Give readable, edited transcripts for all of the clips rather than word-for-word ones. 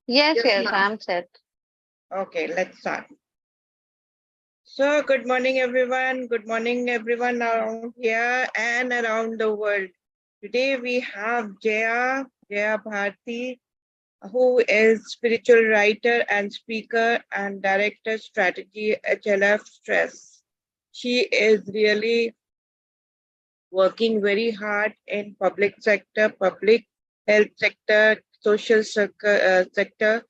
Yes, Yes, yes, ma'am. I'm set. Okay, let's start. So, good morning, everyone. Good morning, everyone around here and around the world. Today we have Jaya Bharati, who is spiritual writer and speaker and director strategy HLF Stress. She is really working very hard in public sector, public health sector, sector,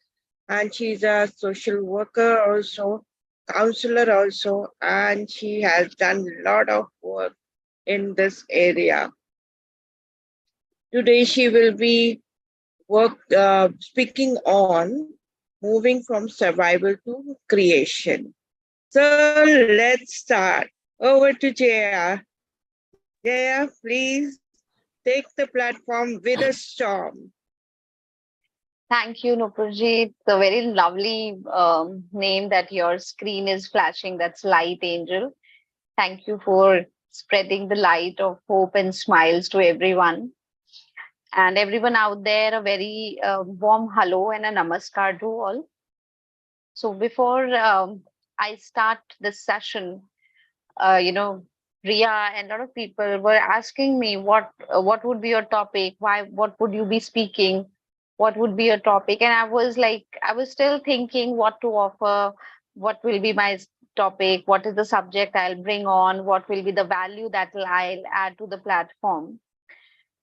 and she's a social worker also, counselor also, and she has done a lot of work in this area. Today she will be speaking on moving from survival to creation. So let's start. Over to Jaya. Jaya, please take the platform with a storm. Thank you, Nupurji. It's a very lovely name that your screen is flashing. That's Light Angel. Thank you for spreading the light of hope and smiles to everyone. And everyone out there, a very warm hello and a namaskar to all. So before I start this session, you know, Ria and a lot of people were asking me what would be your topic, why what would you be speaking, what would be your topic, and I was like, I was still thinking what to offer, what will be my topic, what is the subject I'll bring on, what will be the value that I'll add to the platform.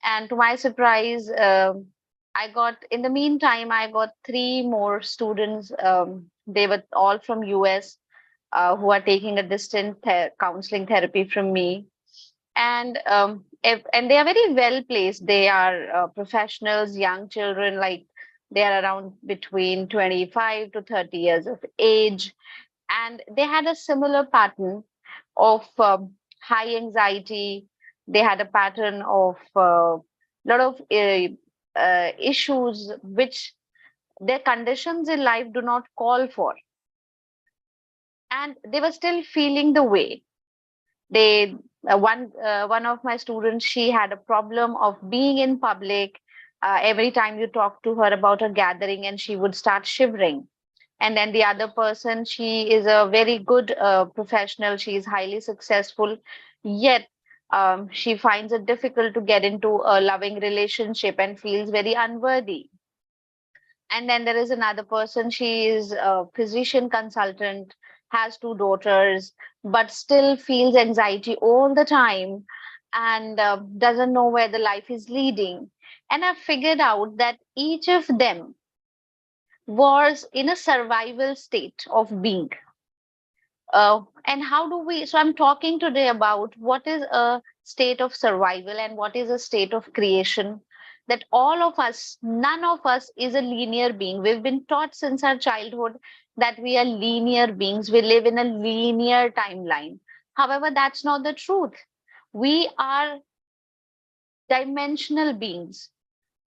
And to my surprise, I got in the meantime I got three more students. They were all from US who are taking a distant counseling therapy from me, and and they are very well placed. They are professionals, young children, like they are around between 25 to 30 years of age, and they had a similar pattern of high anxiety. They had a pattern of lot of issues which their conditions in life do not call for, and they were still feeling the way they one of my students, she had a problem of being in public. Every time you talk to her about a gathering and she would start shivering. And then the other person, she is a very good professional, she is highly successful, yet she finds it difficult to get into a loving relationship and feels very unworthy. And then there is another person, she is a physician consultant, has two daughters, but still feels anxiety all the time and doesn't know where the life is leading. And I figured out that each of them was in a survival state of being. And how do we? So, I'm talking today about what is a state of survival and what is a state of creation. That all of us, none of us is a linear being. We've been taught since our childhood that we are linear beings, we live in a linear timeline. However, that's not the truth. We are dimensional beings,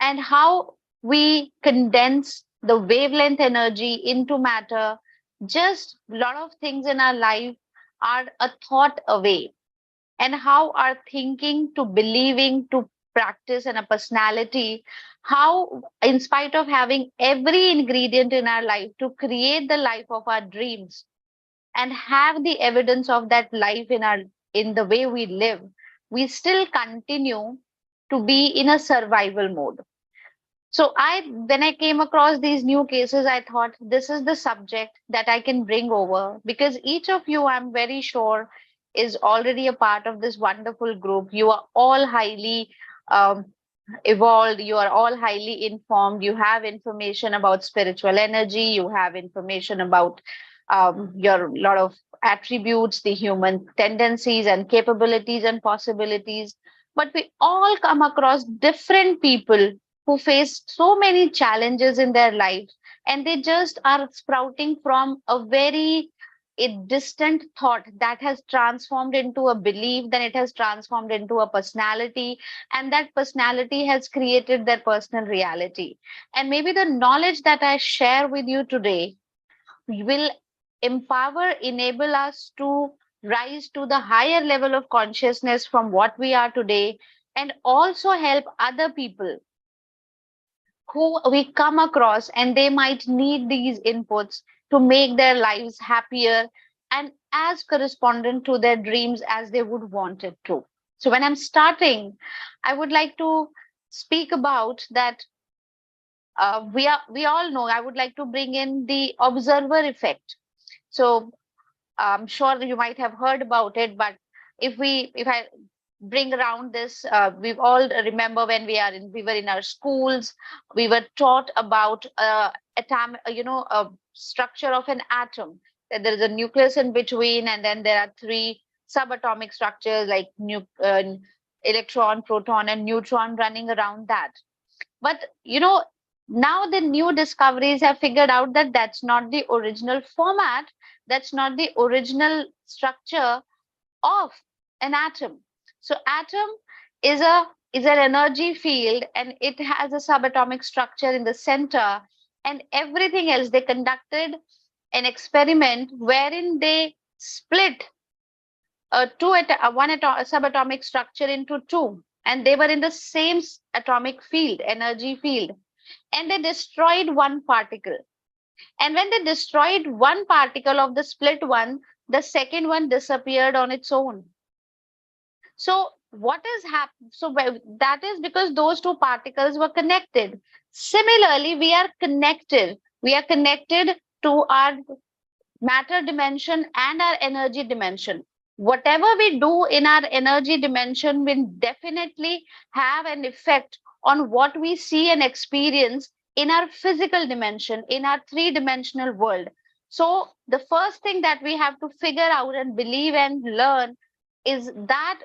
and how we condense the wavelength energy into matter. Just a lot of things in our life are a thought away, and how our thinking to believing to practice and a personality, how in spite of having every ingredient in our life to create the life of our dreams and have the evidence of that life in the way we live, we still continue to be in a survival mode. So when I came across these new cases, I thought this is the subject that I can bring over, because each of you, I'm very sure, is already a part of this wonderful group. You are all highly um, evolved. You are all highly informed. You have information about spiritual energy. You have information about your lot of attributes, the human tendencies and capabilities and possibilities. But we all come across different people who face so many challenges in their lives, and they just are sprouting from a distant thought that has transformed into a belief, then it has transformed into a personality, and that personality has created their personal reality. And maybe the knowledge that I share with you today will empower, enable us to rise to the higher level of consciousness from what we are today, and also help other people who we come across, and they might need these inputs to make their lives happier and as correspondent to their dreams as they would want it to. So when I'm starting, I would like to speak about that. We all know, I would like to bring in the observer effect. So I'm sure you might have heard about it, but if I bring around this, we all remember when we were in our schools, we were taught about atom, a structure of an atom. That there is a nucleus in between, and then there are three subatomic structures like electron, proton, and neutron running around that. But now the new discoveries have figured out that that's not the original format, that's not the original structure of an atom. So atom is an energy field, and it has a subatomic structure in the center, and everything else. They conducted an experiment wherein they split a subatomic structure into two, and they were in the same atomic field, energy field, and they destroyed one particle. And when they destroyed one particle of the split one, the second one disappeared on its own. So what is happening? That is because those two particles were connected. Similarly, we are connected. We are connected to our matter dimension and our energy dimension. Whatever we do in our energy dimension will definitely have an effect on what we see and experience in our physical dimension, in our three-dimensional world. So, the first thing that we have to figure out and believe and learn is that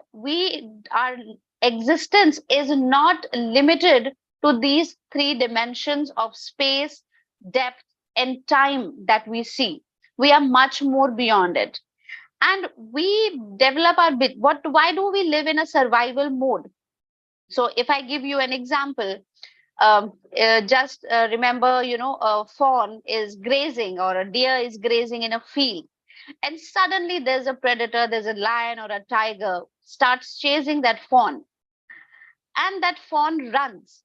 our existence is not limited to these three dimensions of space, depth, and time that we see. We are much more beyond it, and we develop our bit what why do we live in a survival mode? So if I give you an example, just remember, a fawn is grazing or a deer is grazing in a field, and suddenly there's a predator, there's a lion or a tiger starts chasing that fawn, and that fawn runs.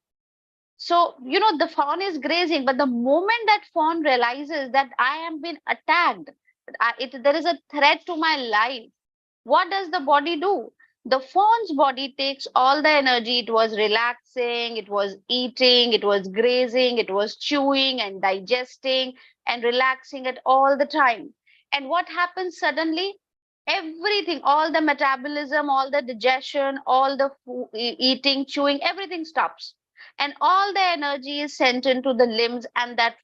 So, the fawn is grazing, but the moment that fawn realizes that I am being attacked, there is a threat to my life, what does the body do? The fawn's body takes all the energy. It was relaxing, it was eating, it was grazing, it was chewing and digesting and relaxing it all the time. And what happens suddenly? Everything, all the metabolism, all the digestion, all the eating, chewing, everything stops. And all the energy is sent into the limbs, and that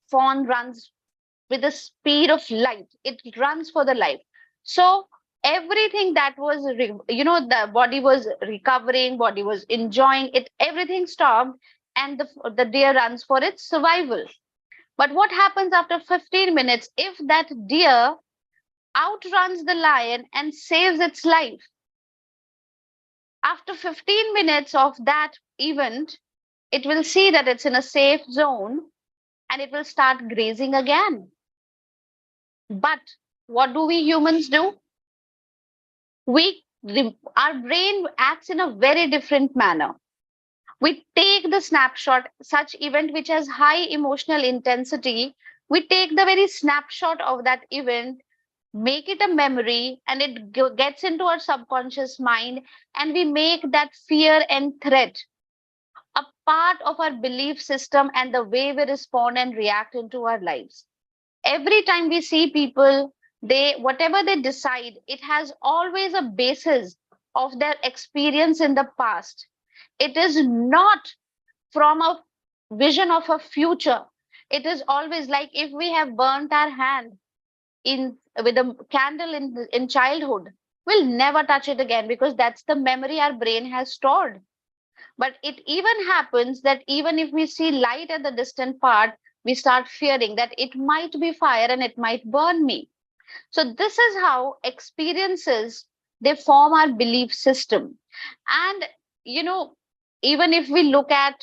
fawn runs with the speed of light. It runs for the life. So everything that was, the body was recovering, body was enjoying it, everything stopped, and the deer runs for its survival. But what happens after 15 minutes if that deer outruns the lion and saves its life? After 15 minutes of that event, it will see that it's in a safe zone, and it will start grazing again. But what do we humans do? Our brain acts in a very different manner. We take the snapshot, such event which has high emotional intensity, we take the very snapshot of that event, make it a memory, and it gets into our subconscious mind, and we make that fear and threat a part of our belief system and the way we respond and react into our lives. Every time we see people, they whatever they decide, it has always a basis of their experience in the past. It is not from a vision of a future. It is always like if we have burnt our hand in with a candle in childhood, we'll never touch it again because that's the memory our brain has stored. But it even happens that even if we see light at the distant part, we start fearing that it might be fire and it might burn me. So this is how experiences, they form our belief system. And you know, even if we look at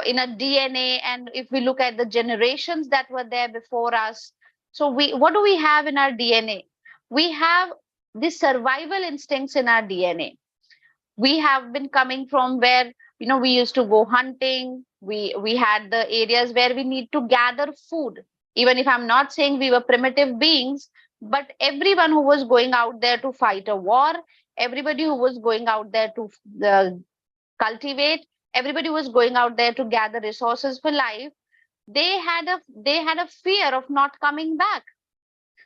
in a DNA, and if we look at the generations that were there before us, so we what do we have in our DNA? We have the survival instincts in our DNA. We have been coming from where we used to go hunting, We had the areas where we need to gather food. Even if I'm not saying we were primitive beings, but everyone who was going out there to fight a war, everybody who was going out there to uh, cultivate, everybody who was going out there to gather resources for life, they had a fear of not coming back.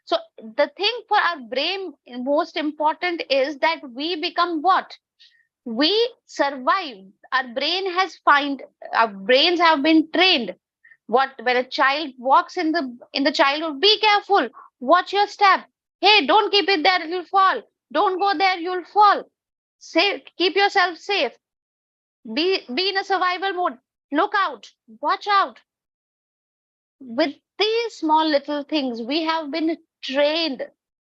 So the thing for our brain most important is that we become what? We survive. Our brains have been trained. What when a child walks in the childhood, be careful, watch your step. Hey, don't keep it there, you'll fall. Don't go there, you'll fall. Say, keep yourself safe. Be in a survival mode. Look out, watch out. With these small little things, we have been trained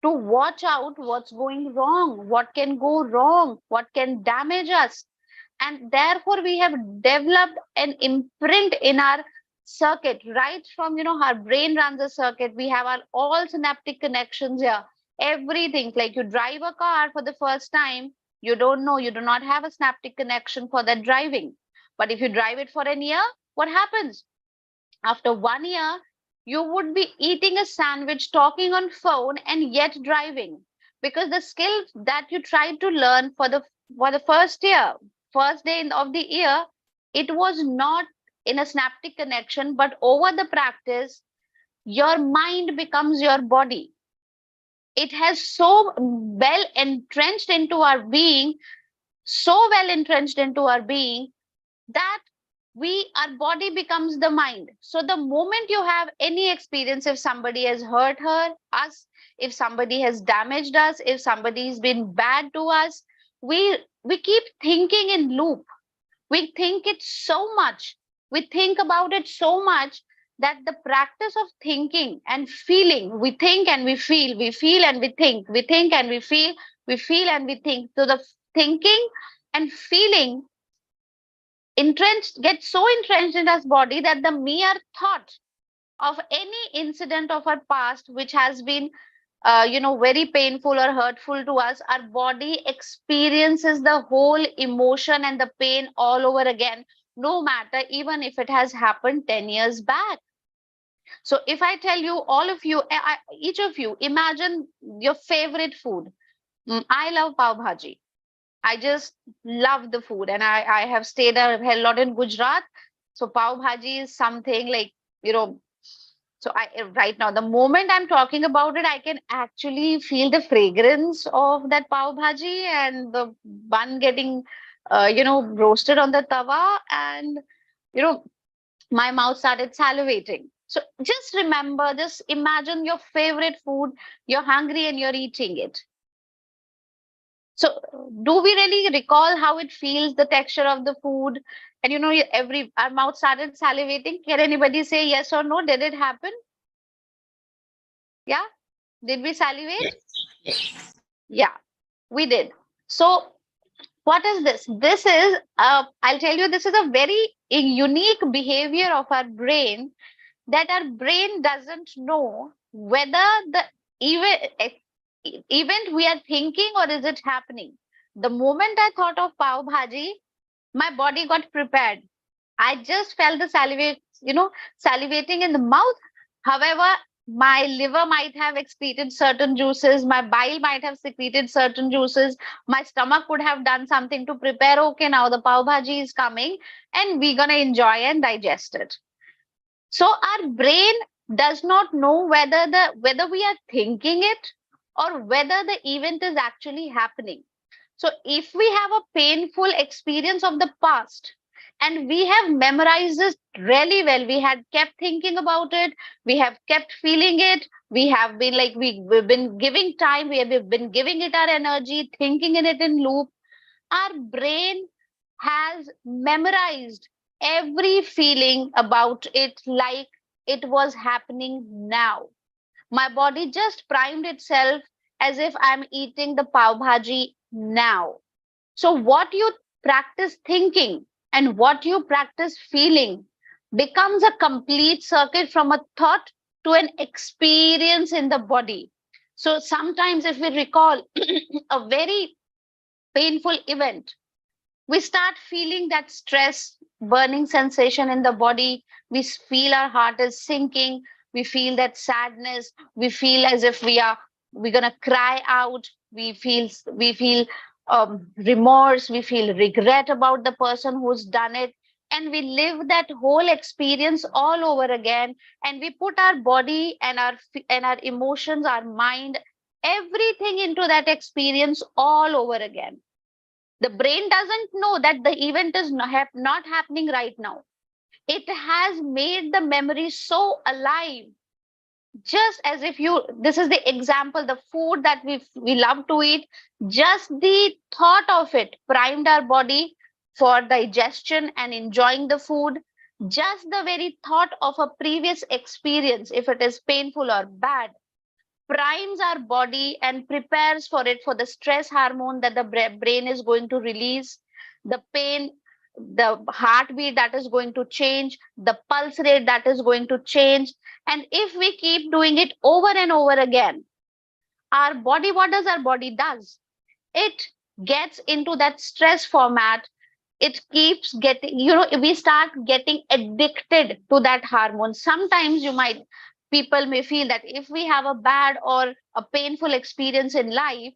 to watch out what's going wrong, what can go wrong, what can damage us. And therefore, we have developed an imprint in our circuit, right from, our brain runs a circuit. We have our all synaptic connections here. Everything, like you drive a car for the first time, you don't know, you do not have a synaptic connection for that driving. But if you drive it for a year, what happens? After 1 year, you would be eating a sandwich, talking on phone, and yet driving. Because the skill that you tried to learn for the first year, first day of the year, it was not in a synaptic connection, but over the practice, your mind becomes your body. It has so well entrenched into our being, so well entrenched into our being that our body becomes the mind. So the moment you have any experience, if somebody has hurt us, if somebody has damaged us, if somebody's been bad to us, we keep thinking in loop. We think it so much, we think about it so much, that the practice of thinking and feeling, we think and we feel and we think and we feel and we think. So the thinking and feeling gets so entrenched in our body that the mere thought of any incident of our past which has been very painful or hurtful to us, our body experiences the whole emotion and the pain all over again, no matter even if it has happened 10 years back. So if I tell you, all of you, each of you, imagine your favorite food. I love pav bhaji. I just love the food, and I have stayed a hell lot in Gujarat. So pav bhaji is something like, you know. So right now, the moment I'm talking about it, I can actually feel the fragrance of that pav bhaji and the bun getting, roasted on the tawa, and you know, my mouth started salivating. So just imagine your favorite food. You're hungry and you're eating it. So, do we really recall how it feels, the texture of the food? And every our mouth started salivating. Can anybody say yes or no? Did it happen? Yeah. Did we salivate? Yeah, we did. So, what is this? I'll tell you, this is a very unique behavior of our brain, that our brain doesn't know whether the event we are thinking or is it happening. The moment I thought of pav bhaji, my body got prepared. I just felt the salivating in the mouth. However, my liver might have excreted certain juices, my bile might have secreted certain juices, my stomach would have done something to prepare. Okay, now the pav bhaji is coming, and we're gonna enjoy and digest it. So our brain does not know whether we are thinking it or whether the event is actually happening. So if we have a painful experience of the past and we have memorized it really well, we had kept thinking about it, we have kept feeling it, we have been like we've been giving time, we've been giving it our energy, thinking in it in loop, our brain has memorized every feeling about it like it was happening now. My body just primed itself as if I'm eating the pav bhaji now. So, what you practice thinking and what you practice feeling becomes a complete circuit from a thought to an experience in the body. So, sometimes if we recall a very painful event, We start feeling that stress, burning sensation in the body. We feel our heart is sinking. We feel that sadness. We feel as if we're gonna cry out. We feel remorse. We feel regret about the person who's done it, and we live that whole experience all over again. And we put our body and our emotions, our mind, everything into that experience all over again. The brain doesn't know that the event is not happening right now. It has made the memory so alive, just as if you, this is the example, the food that we love to eat, just the thought of it primed our body for digestion and enjoying the food. Just the very thought of a previous experience, if it is painful or bad, primes our body and prepares for it, for the stress hormone that the brain is going to release, the pain, the heartbeat that is going to change, the pulse rate that is going to change. And if we keep doing it over and over again, our body, what does our body does? It gets into that stress format. It keeps getting, we start getting addicted to that hormone. Sometimes you might, people may feel that if we have a bad or a painful experience in life,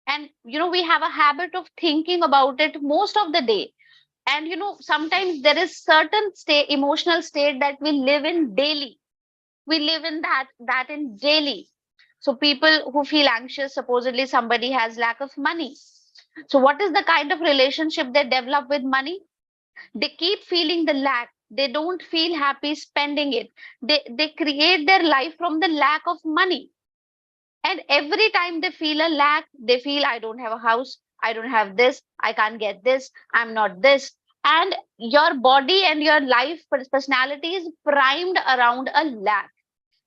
and we have a habit of thinking about it most of the day. And sometimes there is certain state, emotional state that we live in daily. We live in that in daily. So people who feel anxious, supposedly somebody has lack of money. So what is the kind of relationship they develop with money? They keep feeling the lack. They don't feel happy spending it. They create their life from the lack of money. And every time they feel a lack, they feel, I don't have a house, I don't have this, I can't get this, I'm not this. And your body and your life personality is primed around a lack.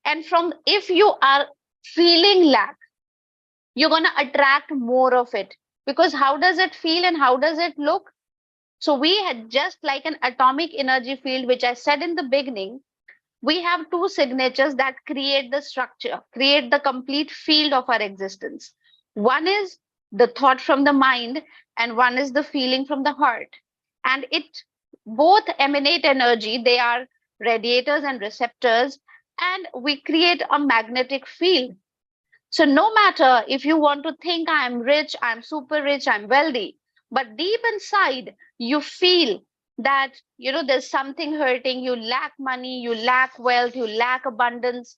And from, if you are feeling lack, you're going to attract more of it, because how does it feel and how does it look? So we had, just like an atomic energy field, which I said in the beginning, we have two signatures that create the structure, create the complete field of our existence. One is the thought from the mind, and one is the feeling from the heart. And it both emanate energy, they are radiators and receptors, and we create a magnetic field. So no matter if you want to think I'm rich, I'm super rich, I'm wealthy, but deep inside you feel that there's something hurting, you lack money, you lack wealth, you lack abundance.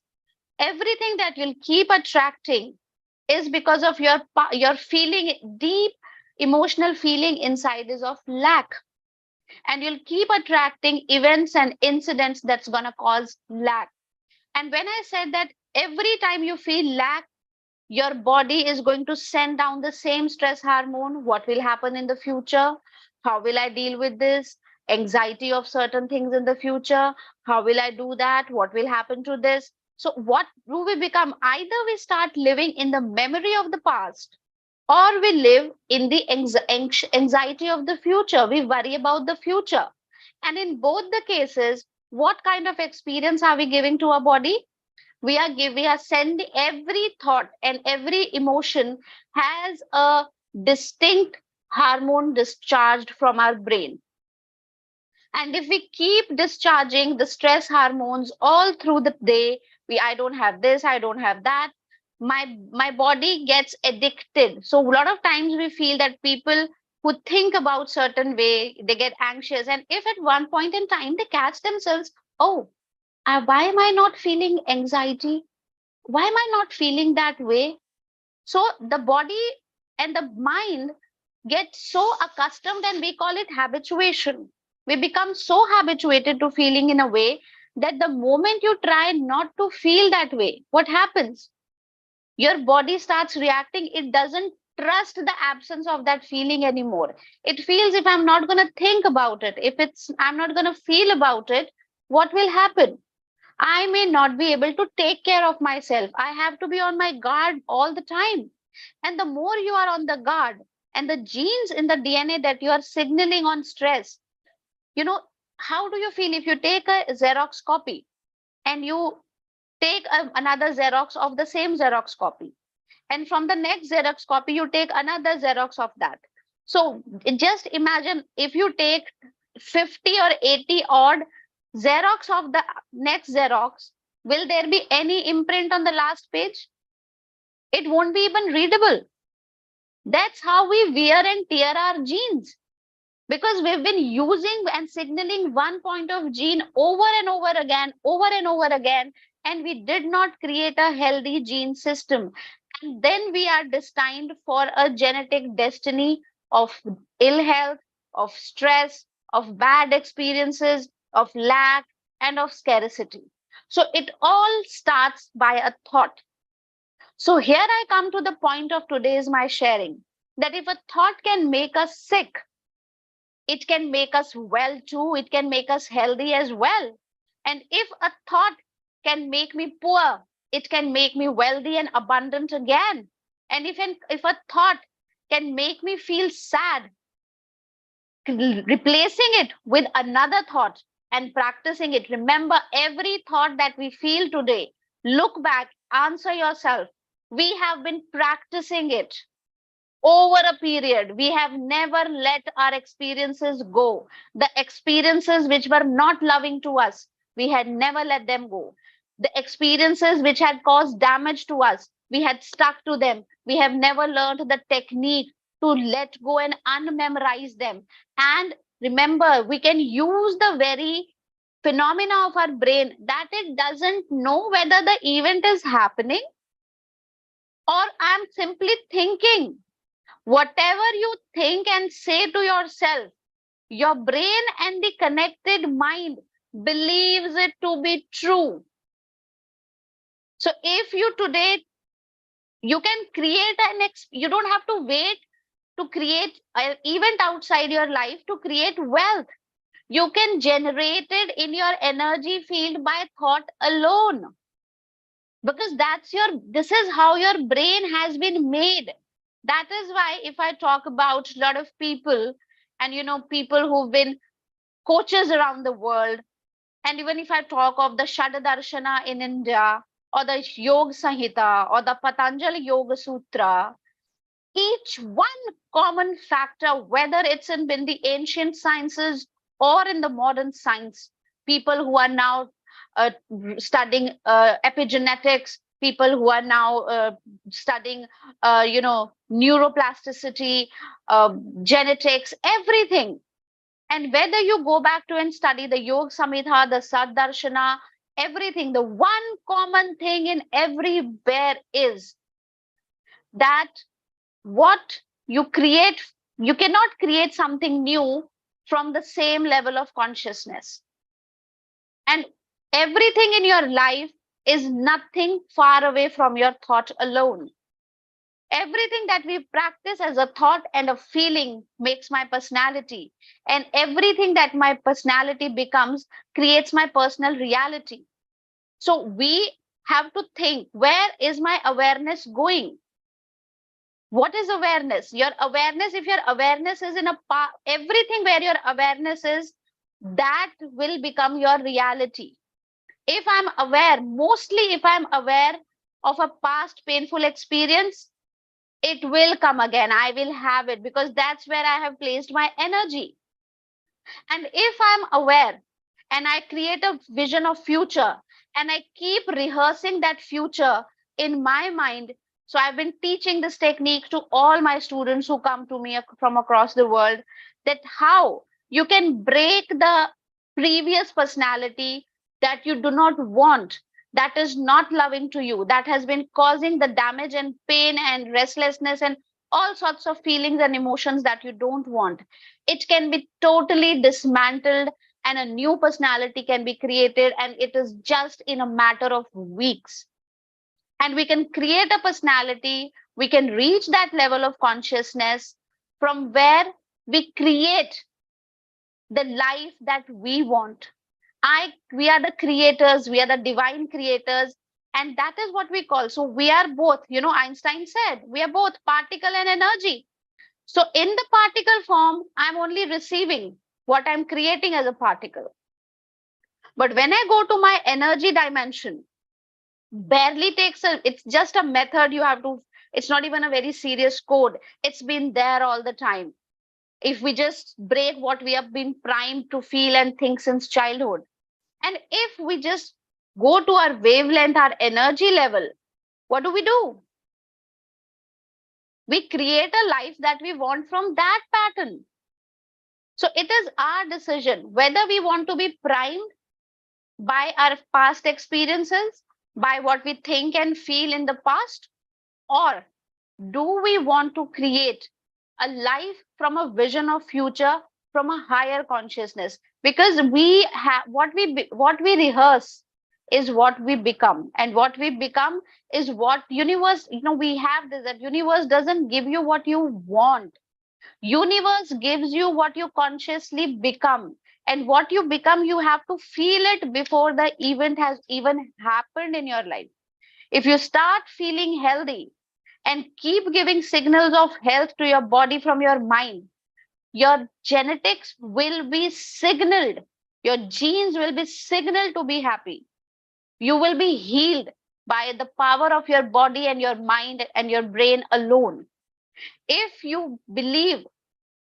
Everything that you'll keep attracting is because of your feeling, deep emotional feeling inside is of lack. And you'll keep attracting events and incidents that's going to cause lack. And when I said that every time you feel lack, your body is going to send down the same stress hormone. What will happen in the future? How will I deal with this? Anxiety of certain things in the future. How will I do that? What will happen to this? So, what do we become? Either we start living in the memory of the past, or we live in the anxiety of the future. We worry about the future. And in both the cases, what kind of experience are we giving to our body? We are sending, every thought and every emotion has a distinct hormone discharged from our brain. And if we keep discharging the stress hormones all through the day, I don't have this, I don't have that, my body gets addicted. So a lot of times we feel that people who think about certain way, they get anxious, and if at one point in time they catch themselves, oh, why am I not feeling anxiety? Why am I not feeling that way? So the body and the mind get so accustomed, and we call it habituation. We become so habituated to feeling in a way that the moment you try not to feel that way, what happens? Your body starts reacting. It doesn't trust the absence of that feeling anymore. It feels, if I'm not going to think about it, if I'm not going to feel about it, what will happen? I may not be able to take care of myself. I have to be on my guard all the time. And the more you are on the guard, and the genes in the DNA that you are signaling on stress, you know, how do you feel if you take a Xerox copy and you take another Xerox of the same Xerox copy? And from the next Xerox copy, you take another Xerox of that. So just imagine if you take 50 or 80 odd Xerox of the next Xerox, will there be any imprint on the last page? It won't be even readable. That's how we wear and tear our genes, because we've been using and signaling one point of gene over and over and over again, and we did not create a healthy gene system. And then we are destined for a genetic destiny of ill health, of stress, of bad experiences, of lack, and of scarcity. So it all starts by a thought. So here I come to the point of today's my sharing, that if a thought can make us sick, it can make us well too. It can make us healthy as well. And if a thought can make me poor, it can make me wealthy and abundant again. And if a thought can make me feel sad, replacing it with another thought and practicing it. Remember, every thought that we feel today, look back, answer yourself. We have been practicing it over a period. We have never let our experiences go. The experiences which were not loving to us, we had never let them go. The experiences which had caused damage to us, we had stuck to them. We have never learned the technique to let go and unmemorize them. And remember, we can use the very phenomena of our brain that it doesn't know whether the event is happening or I'm simply thinking. Whatever you think and say to yourself, your brain and the connected mind believes it to be true. So if you today, you can create you don't have to wait to create an event outside your life to create wealth. You can generate it in your energy field by thought alone, because this is how your brain has been made. That is why if I talk about a lot of people, and people who've been coaches around the world, and even if I talk of the Shadadarshana in India, or the Yoga Samhita, or the Patanjali Yoga Sutra, each one common factor, whether it's in the ancient sciences or in the modern science, people who are now uh, studying epigenetics, people who are now studying, neuroplasticity, genetics, everything. And whether you go back to and study the Yoga Samhita, the Saddarshana, everything, the one common thing in everywhere is that what you create, you cannot create something new from the same level of consciousness. And everything in your life is nothing far away from your thought alone. Everything that we practice as a thought and a feeling makes my personality. And everything that my personality becomes creates my personal reality. So we have to think, where is my awareness going? What is awareness? Your awareness, if your awareness is in everything where your awareness is, that will become your reality. If I'm aware, mostly if I'm aware of a past painful experience, it will come again. I will have it because that's where I have placed my energy. And if I'm aware and I create a vision of future and I keep rehearsing that future in my mind. So I've been teaching this technique to all my students who come to me from across the world, that how you can break the previous personality that you do not want, that is not loving to you, that has been causing the damage and pain and restlessness and all sorts of feelings and emotions that you don't want. It can be totally dismantled and a new personality can be created, and it is just in a matter of weeks. And we can create a personality, we can reach that level of consciousness from where we create the life that we want. We are the creators, we are the divine creators, and that is what we call. So we are both, Einstein said, we are both particle and energy. So in the particle form, I'm only receiving what I'm creating as a particle. But when I go to my energy dimension, barely takes it's just a method you have to, it's not even a very serious code. It's been there all the time. if we just break what we have been primed to feel and think since childhood, and if we just go to our wavelength, our energy level, what do? We create a life that we want from that pattern. So it is our decision whether we want to be primed by our past experiences, by what we think and feel in the past, or do we want to create a life from a vision of future, from a higher consciousness? Because we have what we rehearse is what we become, and what we become is what universe, we have this, that universe doesn't give you what you want. Universe gives you what you consciously become, and what you become, you have to feel it before the event has even happened in your life. If you start feeling healthy and keep giving signals of health to your body from your mind, your genetics will be signaled, your genes will be signaled to be happy. You will be healed by the power of your body and your mind and your brain alone. If you believe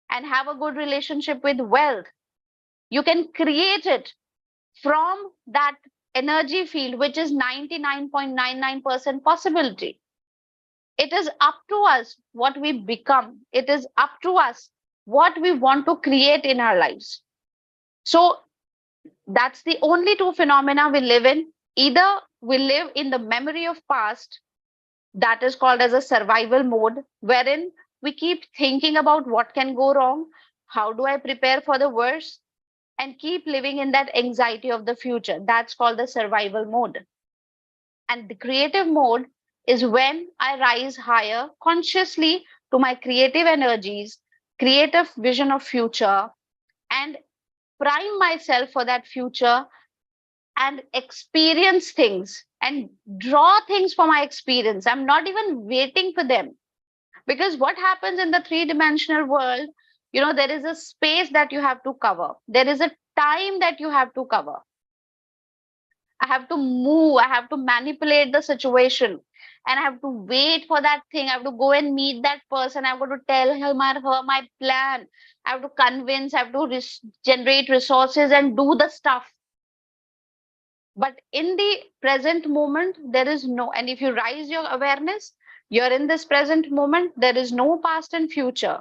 and have a good relationship with wealth, you can create it from that energy field, which is 99.99% possibility. It is up to us what we become. It is up to us what we want to create in our lives. So that's the only two phenomena we live in. Either we live in the memory of past, that is called as a survival mode, wherein we keep thinking about what can go wrong, how do I prepare for the worst, and keep living in that anxiety of the future. That's called the survival mode. And the creative mode is when I rise higher consciously to my creative energies, creative vision of future, and prime myself for that future and experience things and draw things for my experience. I'm not even waiting for them. Because what happens in the three-dimensional world, there is a space that you have to cover, there is a time that you have to cover. I have to move, I have to manipulate the situation, and I have to wait for that thing. I have to go and meet that person. I've got to tell him or her my plan. I have to convince, I have to generate resources and do the stuff. But in the present moment, there is no, and if you rise your awareness, you're in this present moment, there is no past and future.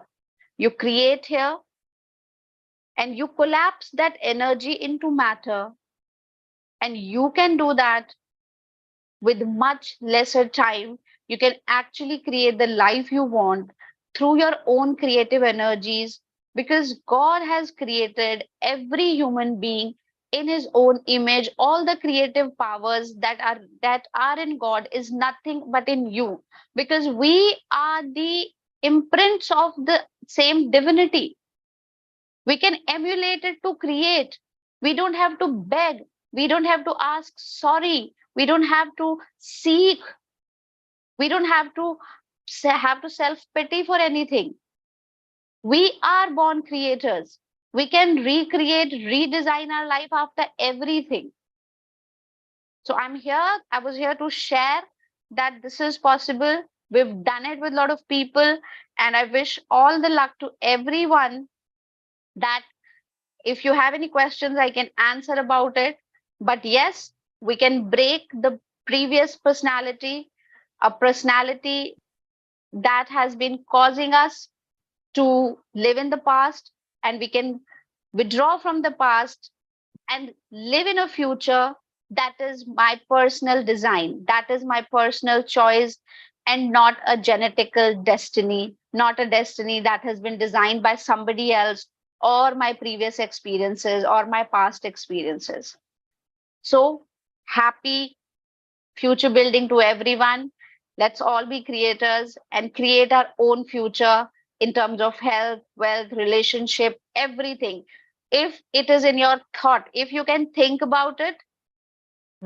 You create here and you collapse that energy into matter, and you can do that with much lesser time. You can actually create the life you want through your own creative energies, because God has created every human being in his own image. All the creative powers that are in God is nothing but in you, because we are the imprints of the same divinity. We can emulate it to create. We don't have to beg. We don't have to ask sorry. We don't have to seek. We don't have to self pity for anything. We are born creators. We can recreate, redesign our life after everything. So I was here to share that this is possible. We've done it with a lot of people, and I wish all the luck to everyone. That if you have any questions, I can answer about it. But yes, we can break the previous personality, a personality that has been causing us to live in the past, and we can withdraw from the past and live in a future that is my personal design, that is my personal choice, and not a genetical destiny, not a destiny that has been designed by somebody else, or my previous experiences, or my past experiences. So happy future building to everyone. Let's all be creators and create our own future in terms of health, wealth, relationship, everything. If it is in your thought, if you can think about it,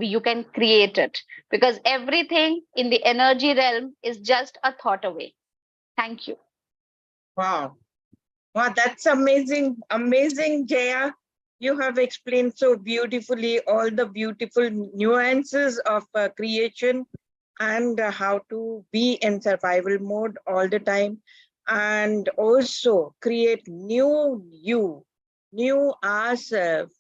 you can create it, because everything in the energy realm is just a thought away. Thank you. Wow. Wow, that's amazing. Amazing, Jaya. You have explained so beautifully all the beautiful nuances of creation and how to be in survival mode all the time. and also create new you, new ourselves.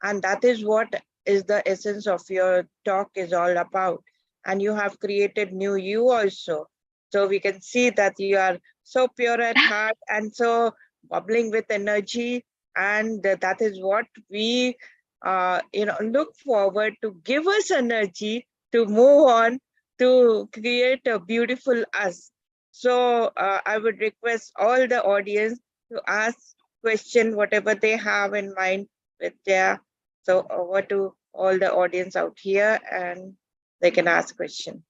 And that is what is the essence of your talk is all about. And you have created new you also. So we can see that you are so pure at heart and so bubbling with energy. And that is what we look forward to give us energy to move on to create a beautiful us. So I would request all the audience to ask question whatever they have in mind with their. So over to all the audience out here, and they can ask question.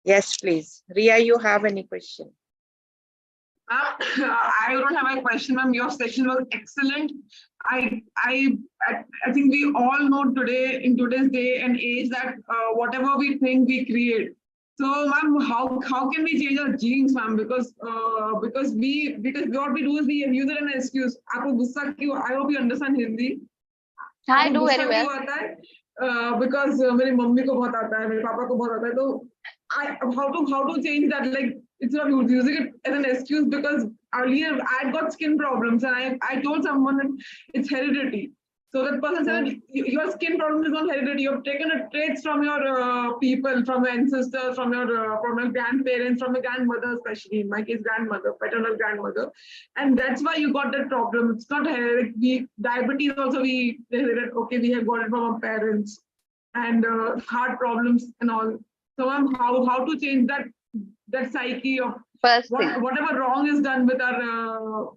Yes, please. Ria, you have any question? I don't have a question, ma'am. Your session was excellent. I, I, I think we all know today, in today's day and age, that whatever we think, we create. So, ma'am, how can we change our genes, ma'am? Because what we do is we use it as an excuse. आपको गुस्सा क्यों? I hope you understand Hindi. I आपको do गुस्सा very क्यों well. आता है? Because मेरी mummy को बहुत आता है, मेरे पापा को बहुत आता है. तो how to change that? Like, instead of using it as an excuse, because earlier I got skin problems and I told someone that it's heredity. So that person said, your skin problem is not heredity. You have taken a traits from your people, from your ancestors, from your grandparents, from your grandmother, especially in my case, grandmother, paternal grandmother, and that's why you got that problem. It's not heredity. Diabetes also they said that okay, we have got it from our parents, and heart problems and all. So, how to change that psyche of First thing. whatever wrong is done with our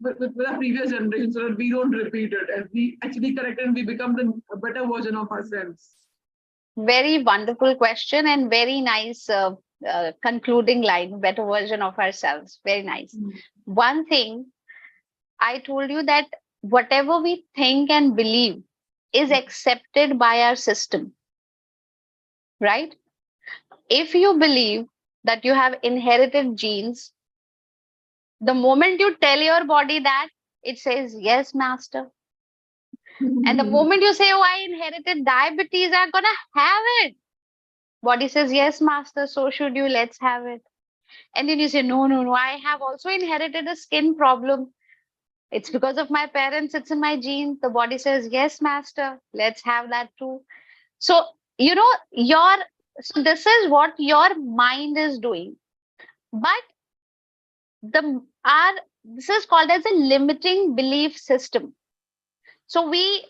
with our previous generation, so that we don't repeat it and we actually correct it and we become a better version of ourselves. Very wonderful question and very nice concluding line. Better version of ourselves. Very nice. One thing I told you that whatever we think and believe is accepted by our system, right? If you believe that you have inherited genes, the moment you tell your body that, it says, yes, master. And the moment you say, oh, I inherited diabetes, I'm going to have it. Body says, yes, master, so should you, let's have it. And then you say, no, no, no, I have also inherited a skin problem. It's because of my parents, it's in my genes. The body says, yes, master, let's have that too. So, so this is what your mind is doing. But this is called as a limiting belief system. So we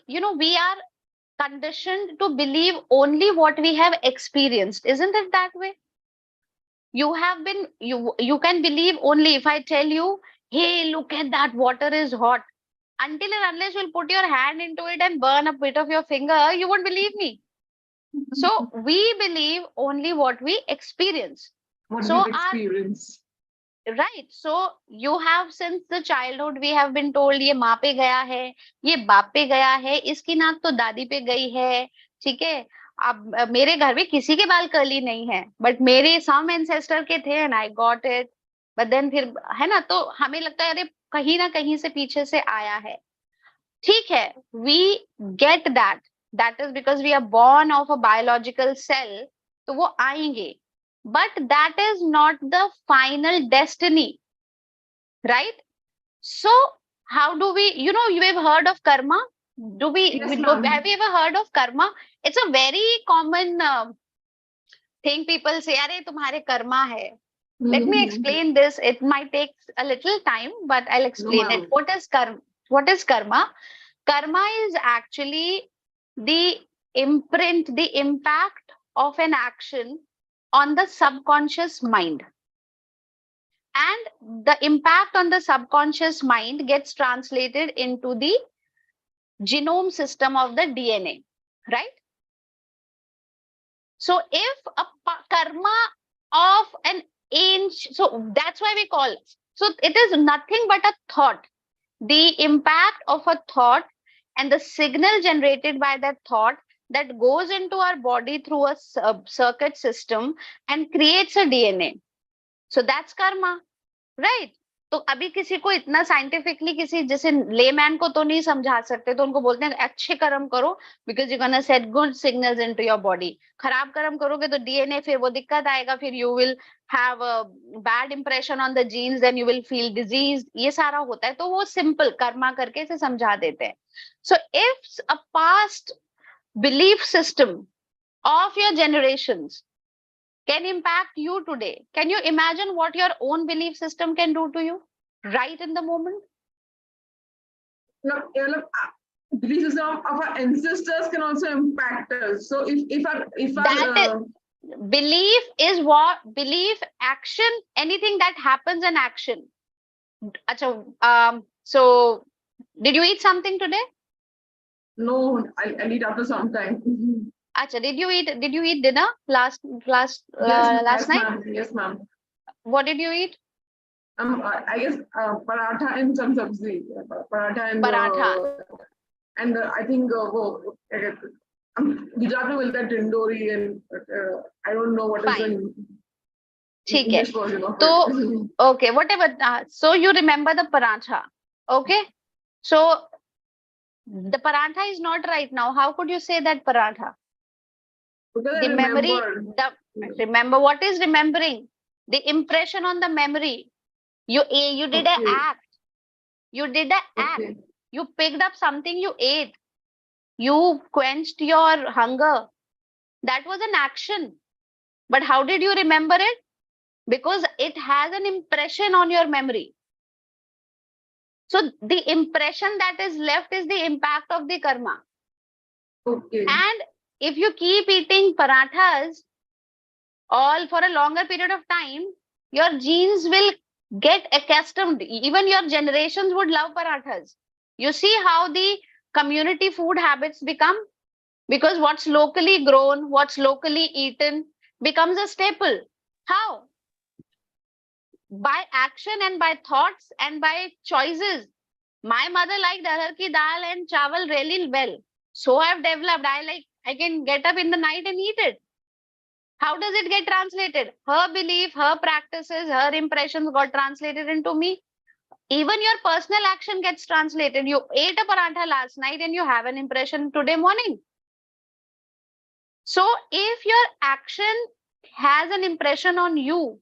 are conditioned to believe only what we have experienced. Isn't it that way? You can believe only if I tell you, hey, look at that, water is hot. Until and unless you'll put your hand into it and burn a bit of your finger, you won't believe me. So we believe only what we experience. What So we've experienced. Right. So you have since the childhood we have been told ये माँ पे गया है, ये बाप पे गया है, इसकी नाक तो दादी पे गई है, ठीक है? अब मेरे घर में किसी के बाल कर्ली नहीं है, बट मेरे सम एंसेस्टर के थे and I got it. But then फिर है ना, तो हमें लगता है अरे कहीं ना कहीं से पीछे से आया है. ठीक है, we get that is because we are born of a biological cell, तो वो आएंगे. But that is not the final destiny, right? So how do we, you have heard of karma? Yes, ma'am. Have you ever heard of karma? It's a very common thing. People say, "Arey, tumhare karma hai." Let me explain this. It might take a little time, but I'll explain it. What is karma? What is karma? Karma is actually the imprint, the impact of an action on the subconscious mind. And the impact on the subconscious mind gets translated into the genome system of the DNA, right? So if a karma of an ancient, so that's why we call it. So it is nothing but a thought. The impact of a thought and the signal generated by that thought that goes into our body through a circuit system and creates a DNA. So that's karma, right? तो अभी किसी को इतना scientifically किसी जैसे layman को तो नहीं समझा सकते, तो उनको बोलते हैं अच्छे कर्म करो because you gonna set good signals into your body. खराब कर्म करोगे तो डीएनए फिर वो दिक्कत आएगा, फिर you will have a bad impression on the genes, then you will feel disease, ये सारा होता है। तो वो सिंपल कर्मा करके इसे समझा देते हैं। So if a past belief system of your generations can impact you today, can you imagine what your own belief system can do to you right in the moment? Belief system of our ancestors can also impact us. So if That our is, belief is what belief, action, anything that happens in action. Acha, so did you eat something today? no, I'll eat after some time. Acha, did you eat dinner Yes, last yes, night? ma'am. Yes, ma'am. What did you eat? I guess paratha and some sabzi. Paratha Paratha. and I think Gujarat में मिलता है tindori and I don't know what is the Fine. ठीक है, English version of तो it. okay, whatever, so you remember the paratha, okay? So the paratha is not right now. How could you say that paratha? Because I The memory, remember. the remember, what is remembering? The impression on the memory. You did a Okay. act. You did a act. Okay. You picked up something, you ate. You quenched your hunger. That was an action. But how did you remember it? Because it has an impression on your memory. So the impression that is left is the impact of the karma. Okay. And if you keep eating parathas all for a longer period of time, your genes will get accustomed. Even your generations would love parathas. You see how the community food habits become? Because what's locally grown, what's locally eaten becomes a staple. How? By action and by thoughts and by choices. My mother liked arhar ki dal and chawal really well. So I've developed, I can get up in the night and eat it. How does it get translated? Her belief, her practices, her impressions got translated into me. Even your personal action gets translated. You ate a parantha last night and you have an impression today morning. So if your action has an impression on you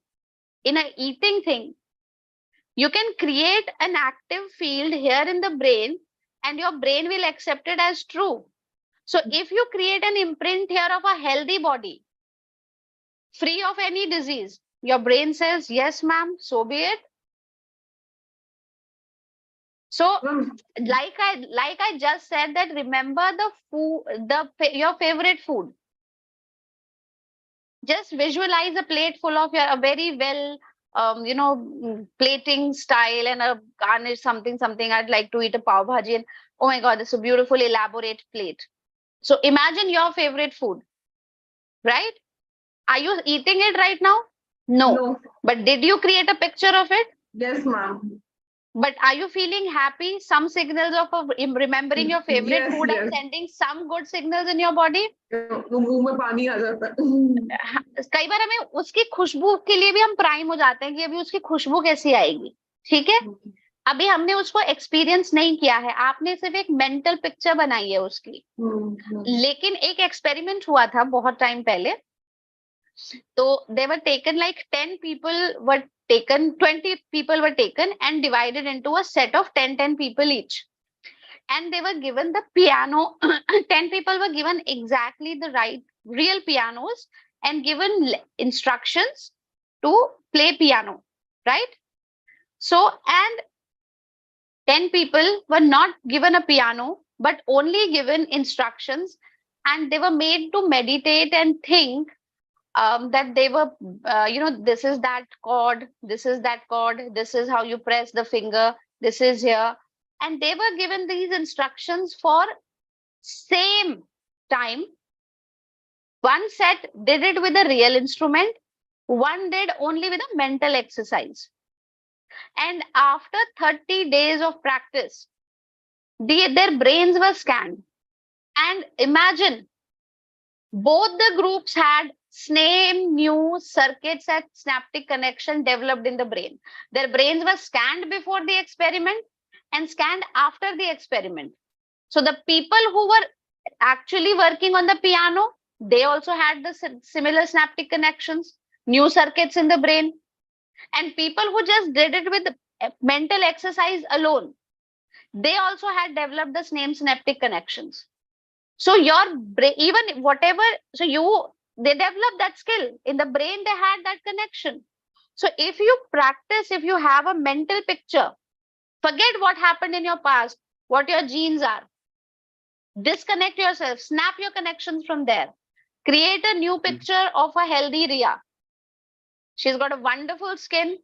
in a eating thing, you can create an active field here in the brain and your brain will accept it as true. So if you create an imprint here of a healthy body, free of any disease, your brain says, yes, ma'am, so be it. So like I just said that remember the food, your favorite food. Just visualize a plate full of your a very well plating style and a garnish something. I'd like to eat a pav bhaji and oh my god, it's a beautiful elaborate plate. So imagine your favorite food, right? Are you eating it right now? No. No. But did you create a picture of it? Yes, ma'am. But are you feeling happy? Some signals of remembering your favorite Yes, food yes. are sending some good signals in your body. मुंह में पानी आ जाता है. कई बार हमें उसकी खुशबू के लिए भी हम प्राइम हो जाते हैं कि अभी उसकी खुशबू कैसी आएगी. ठीक है, अभी हमने उसको एक्सपीरियंस नहीं किया है, आपने सिर्फ एक मेंटल पिक्चर बनाई है उसकी. लेकिन एक एक्सपेरिमेंट हुआ था बहुत टाइम पहले. तो they were taken like 10 people were taken, 20 people were taken and divided into a set of 10 people each. And they were given the piano. 10 people were given exactly the right real pianos and given instructions to play piano, right? So, and 10 people were not given a piano, but only given instructions, and they were made to meditate and think that they were, this is that chord, this is that chord, this is how you press the finger, this is here. And they were given these instructions for same time. One set did it with a real instrument, one did only with a mental exercise. And after 30 days of practice, their brains were scanned. And imagine Both the groups had same new circuits and synaptic connection developed in the brain. Their brains were scanned before the experiment and scanned after the experiment. So the people who were actually working on the piano, they also had the similar synaptic connections, new circuits in the brain. And people who just did it with mental exercise alone, they also had developed the same synaptic connections. So your brain, even whatever, so you, they developed that skill in the brain, they had that connection. So if you practice, if you have a mental picture, forget what happened in your past, what your genes are, disconnect yourself, snap your connections from there, create a new picture of a healthy Ria. She's got a wonderful skin,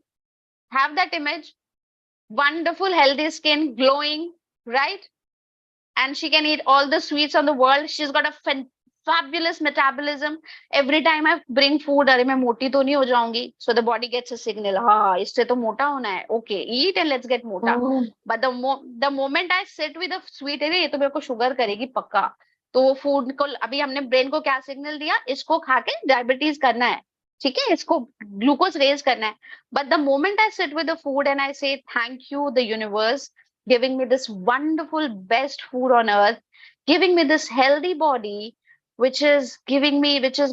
have that image, wonderful healthy skin, glowing, right? And she can eat all the sweets on the world. She's got a fabulous metabolism. Every time I bring food, अरे मैं मोटी तो नहीं हो जाऊंगी. So the body gets a signal. हाँ, इससे तो मोटा होना है. Okay, eat and let's get मोटा. Oh. But the moment I sit with a sweet, अरे ये तो मेरे को शुगर करेगी पक्का. तो वो फूड को अभी हमने ब्रेन को क्या सिग्नल दिया, इसको खा के डायबिटीज करना है, ठीक है, इसको ग्लूकोज रेज करना है. But the moment I sit with the food and I say thank you the universe giving me this wonderful best food on earth, giving me this healthy body, which is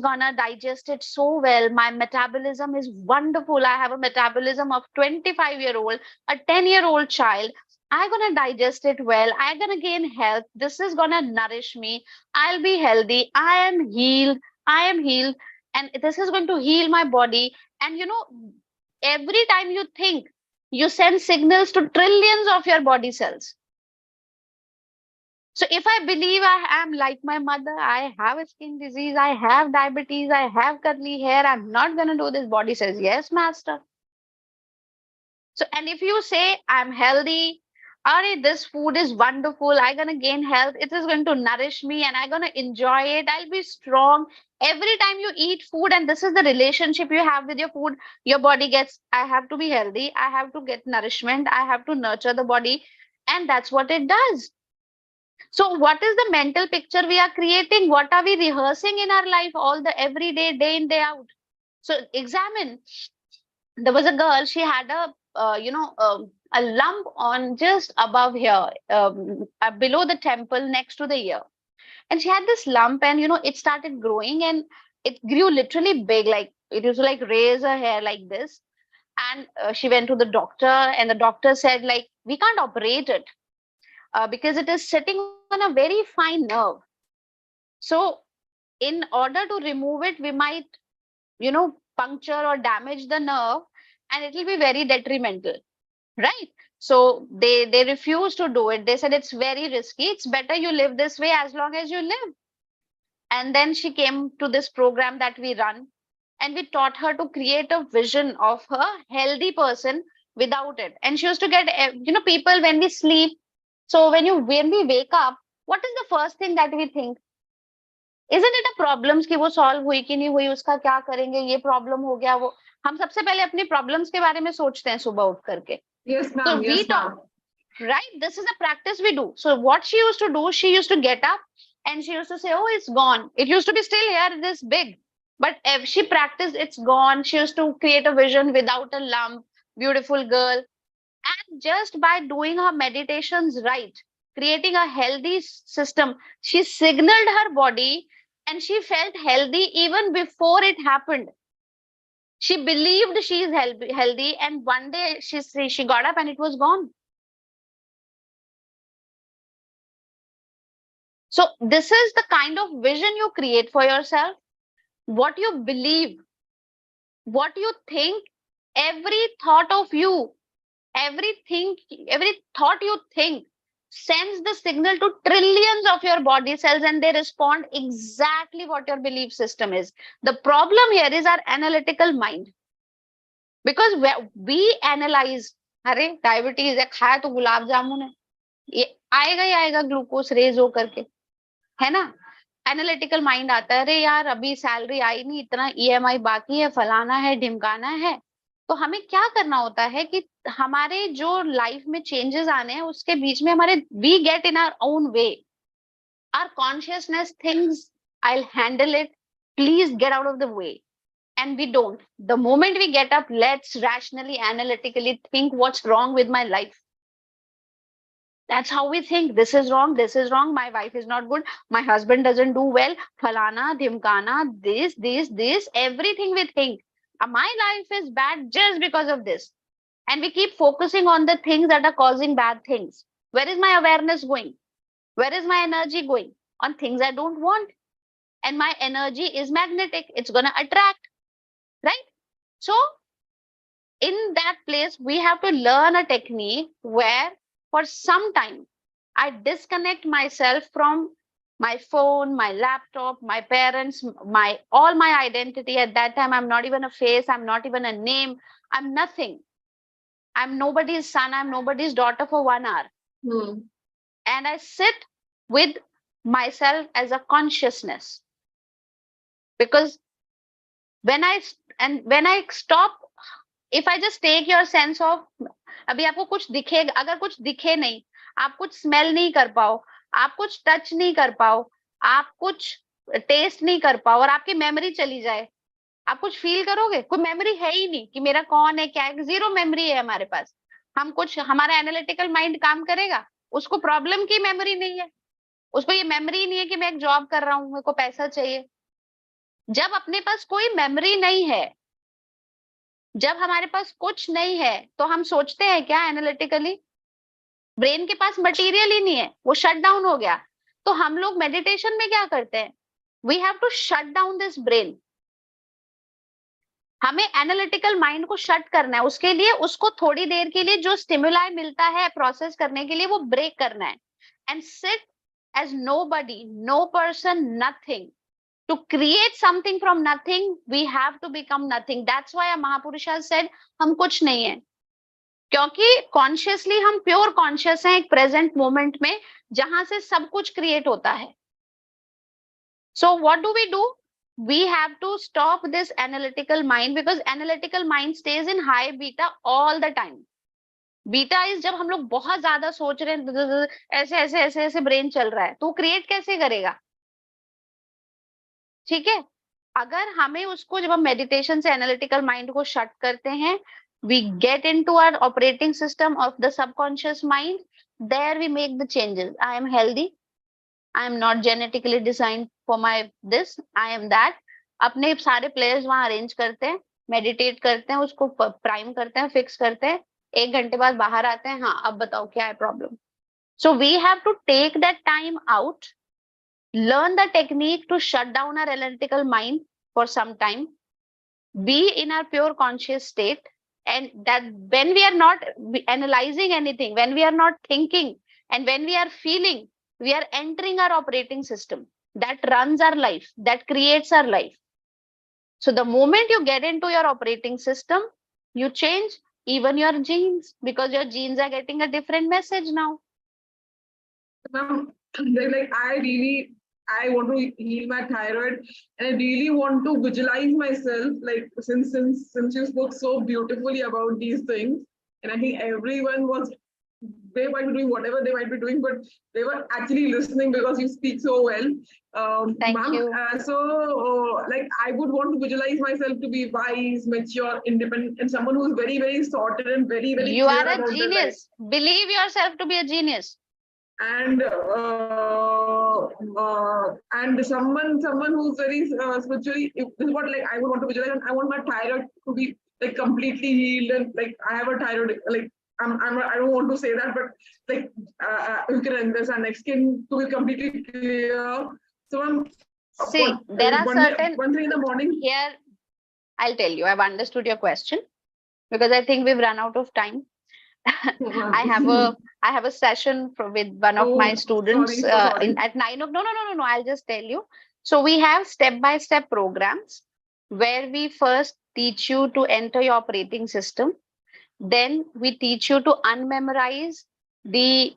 gonna digest it so well. My metabolism is wonderful. I have a metabolism of 25-year-old, a 10-year-old child. I'm gonna digest it well. I'm gonna gain health. This is gonna nourish me. I'll be healthy. I am healed. I am healed. And this is going to heal my body. And you know, every time you think, you send signals to trillions of your body cells. So if I believe I am like my mother, I have a skin disease, I have diabetes, I have curly hair, I'm not going to do this. Body says, yes, master. So, and if you say, I'm healthy, Ari, this food is wonderful, I'm going to gain health, it is going to nourish me and I'm going to enjoy it, I'll be strong. Every time you eat food, and this is the relationship you have with your food, your body gets, I have to be healthy, I have to get nourishment, I have to nurture the body, and that's what it does. So, what is the mental picture we are creating? What are we rehearsing in our life all the every day, day in, day out? So, examine. There was a girl, she had a lump on just above here, below the temple, next to the ear. And she had this lump, and it started growing and it grew literally big, like it used to like raise her hair like this. And she went to the doctor, and the doctor said, like, we can't operate it because it is sitting on a very fine nerve. So, in order to remove it, we might, puncture or damage the nerve, and it will be very detrimental, right? So they refused to do it. They said it's very risky. It's better you live this way as long as you live. And then she came to this program that we run, and we taught her to create a vision of a healthy person without it. And she used to get, people when we sleep. So when we wake up, what is the first thing that we think? Isn't it a problems कि वो solve हुई कि नहीं हुई, उसका क्या करेंगे, ये problem हो गया, वो हम सबसे पहले अपनी problems के बारे में सोचते हैं सुबह उठ करके. Yes, So ma'am. we Yes, talk, ma'am. right? This is a practice we do. So what she used to do, she used to get up and she used to say, oh, it's gone. It used to be still here, this big. But if she practiced, it's gone. She used to create a vision without a lump, beautiful girl. And just by doing her meditations right, creating a healthy system, she signaled her body and she felt healthy even before it happened. She believed she is healthy, and one day she got up and it was gone. So this is the kind of vision you create for yourself, what you believe, what you think, every thought of you, everything, every thought you think sends the signal to trillions of your body cells, and they respond exactly what your belief system is. The problem here is our analytical mind, because we analyze, अरे diabetes है, खाया तो गुलाब जामुन है, ये आएगा ही आएगा glucose raise हो करके, है ना. एनालिटिकल माइंड आता है, अरे यार अभी सैलरी आई नहीं, इतना ईएमआई बाकी है, फलाना है, ढिमकाना है. तो हमें क्या करना होता है कि हमारे जो लाइफ में चेंजेस आने हैं उसके बीच में हमारे we get in our own way, our consciousness things I'll handle it. Please get out of the way. And we don't. The moment we get up, let's rationally, analytically think what's wrong with my life. That's how we think. This is wrong. This is wrong. My wife is not good. My husband doesn't do well. Falana, dhimkana, this, everything we think. My life is bad just because of this. And we keep focusing on the things that are causing bad things. Where is my awareness going? Where is my energy going? On things I don't want. And my energy is magnetic. It's going to attract, right? So in that place, we have to learn a technique where for some time I disconnect myself from my phone, my laptop, my parents, my all my identity. At that time, I'm not even a face, I'm not even a name, I'm nothing. I'm nobody's son, I'm nobody's daughter for 1 hour. And I sit with myself as a consciousness. Because when I stop, if I just take your sense of, अभी आपको कुछ दिखेगा, अगर कुछ दिखे नहीं, आप कुछ स्मेल नहीं कर पाओ, आप कुछ टच नहीं कर पाओ, आप कुछ टेस्ट नहीं कर पाओ और आपकी मेमोरी चली जाए, आप कुछ फील करोगे? कोई मेमोरी है ही नहीं कि मेरा कौन है, क्या है, जीरो मेमोरी है हमारे पास। हम कुछ, हमारा एनालिटिकल माइंड काम करेगा, उसको प्रॉब्लम की मेमोरी नहीं है, उसको ये मेमोरी नहीं है कि मैं एक जॉब कर रहा हूँ, मेरे को पैसा चाहिए। जब अपने पास कोई मेमोरी नहीं है, जब हमारे पास कुछ नहीं है, तो हम सोचते हैं क्या एनालिटिकली? ब्रेन के पास मटेरियल ही नहीं है, वो शट डाउन हो गया। तो हम लोग मेडिटेशन में क्या करते हैं? We have to shut down this brain. हमें एनालिटिकल माइंड को शट करना है, उसके लिए उसको थोड़ी देर के लिए जो स्टिमुलाई मिलता है प्रोसेस करने के लिए, वो ब्रेक करना है। And sit as nobody, no person, nothing. To create something from nothing, we have to become nothing. That's why a Mahapurusha said, हम कुछ नहीं है, क्योंकि कॉन्शियसली हम प्योर कॉन्शियस हैं एक प्रेजेंट मोमेंट में, जहां से सब कुछ क्रिएट होता है। So what do we do? We have to stop this analytical mind, because analytical mind stays in high beta all the time. Beta is जब हम लोग बहुत ज्यादा सोच रहे हैं, ऐसे ऐसे ऐसे ऐसे ब्रेन चल रहा है, तो क्रिएट कैसे करेगा? ठीक है, अगर हमें उसको, जब हम मेडिटेशन से एनालिटिकल माइंड को शट करते हैं, we get into our operating system of the subconscious mind, there we make the changes. I am healthy, I am not genetically designed for my this, I am that. अपने सारे players वहां arrange करते हैं, meditate करते हैं, उसको prime करते हैं, फिक्स करते हैं, 1 घंटे बाद बाहर आते हैं, हाँ अब बताओ क्या है problem. So we have to take that time out, learn the technique to shut down our analytical mind for some time, be in our pure conscious state, and that when we are not analyzing anything, when we are not thinking, and when we are feeling, we are entering our operating system that runs our life, that creates our life. So the moment you get into your operating system, you change even your genes, because your genes are getting a different message now. Ma'am, like I want to heal my thyroid, and I really want to visualize myself. Like since you spoke so beautifully about these things, and I think everyone was, they might be doing whatever they might be doing, but they were actually listening because you speak so well. Thank you. Like I would want to visualize myself to be wise, mature, independent, and someone who's very, very sorted and very, very You clear are a about their life. genius. Believe yourself to be a genius. And someone who's very spiritually, this is what like I would want to visualize. I want my thyroid to be like completely healed, and like I have a thyroid, like I don't want to say that, but like you can understand, like skin to be completely clear. So See, there are certain, one thing in the morning. Here, I'll tell you, I've understood your question, because I think we've run out of time. I have a session with one of my students sorry. at 9 o'clock. No, I'll just tell you. So we have step-by-step programs where we first teach you to enter your operating system. Then we teach you to unmemorize the